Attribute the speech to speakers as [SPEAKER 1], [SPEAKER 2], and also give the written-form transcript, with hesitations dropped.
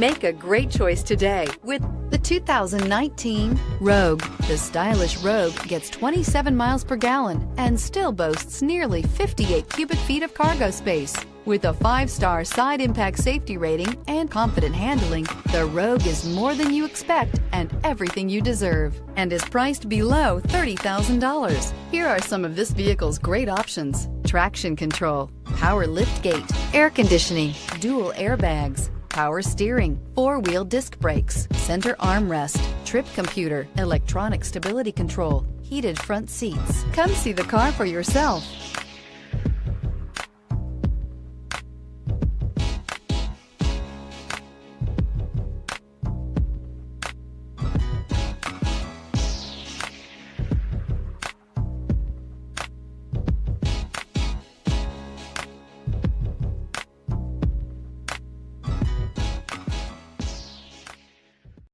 [SPEAKER 1] Make a great choice today with the 2019 Rogue. The stylish Rogue gets 27 miles per gallon and still boasts nearly 58 cubic feet of cargo space. With a 5-star side impact safety rating and confident handling, the Rogue is more than you expect and everything you deserve, and is priced below $30,000. Here are some of this vehicle's great options: traction control, power liftgate, air conditioning, dual airbags, power steering, 4-wheel disc brakes, center armrest, trip computer, electronic stability control, heated front seats. Come see the car for yourself.